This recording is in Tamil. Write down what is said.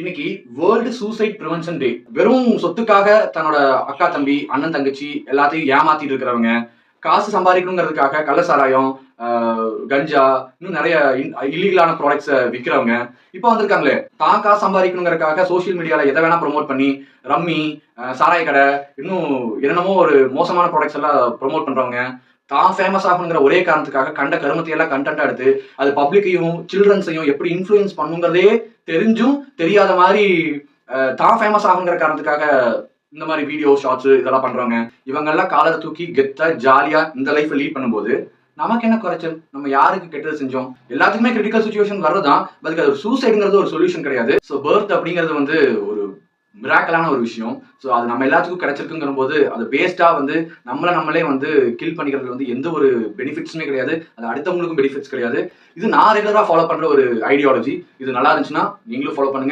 இன்னைக்கு வேர்ல்டு சூசைட் ப்ரிவென்ஷன் டே. வெறும் சொத்துக்காக தன்னோட அக்கா தம்பி அண்ணன் தங்கச்சி எல்லாத்தையும் ஏமாத்திட்டு இருக்கிறவங்க, காசு சம்பாதிக்கணுங்கிறதுக்காக கள்ள சாராயம், கஞ்சா, இன்னும் நிறைய இல்லீகலான ப்ராடக்ட்ஸை விற்கிறவங்க இப்போ வந்திருக்காங்களே. தான் காசு சம்பாதிக்கணுங்கிறதுக்காக சோசியல் மீடியால எதை வேணா ப்ரொமோட் பண்ணி ரம்மி, சாராய கடை, இன்னும் என்னென்னமோ ஒரு மோசமான ப்ராடக்ட்ஸ் எல்லாம் ப்ரொமோட் பண்றவங்க, தான் ஃபேமஸ் ஆகணுங்கிற ஒரே காரணத்துக்காக கண்ட கருமத்தை எல்லாம் கண்டென்ட்டா எடுத்து அது பப்ளிக்கையும் சில்ட்ரன்ஸையும் எப்படி இன்ஃப்ளூயன்ஸ் பண்ணுங்கிறதே தெரிஞ்சும் தெரியாத மாதிரி தான் ஃபேமஸ் ஆகுங்கிற காரணத்துக்காக இந்த மாதிரி வீடியோ ஷார்ட்ஸ் இதெல்லாம் பண்றவங்க, இவங்கெல்லாம் காலரை தூக்கி கெத்தா ஜாலியா இந்த லைஃப் லீட் பண்ணும்போது நமக்கு என்ன குறைச்சல்? நம்ம யாருக்கு கெட்டது செஞ்சோம்? எல்லாத்துக்குமே கிரிட்டிக்கல் சுச்சுவேஷன் வரதான். அதுக்கு அது சூசைடுங்கிறது ஒரு சொல்யூஷன் கிடையாது. ஸோ பர்த் அப்படிங்கிறது வந்து ஒரு மிராக்கலான ஒரு விஷயம். ஸோ அது நம்ம எல்லாத்துக்கும் கிடைச்சிருக்குங்கிற போது அது பேஸ்டா வந்து நம்மளே வந்து கில் பண்ணிக்கிறது வந்து எந்த ஒரு பெனிஃபிட்ஸுமே கிடையாது. அது அடுத்தவங்களுக்கும் பெனிஃபிட்ஸ் கிடையாது. இது நான் ரெகுலரா ஃபாலோ பண்ற ஒரு ஐடியாலஜி. இது நல்லா இருந்துச்சுன்னா நீங்களும் ஃபாலோ பண்ணுங்க.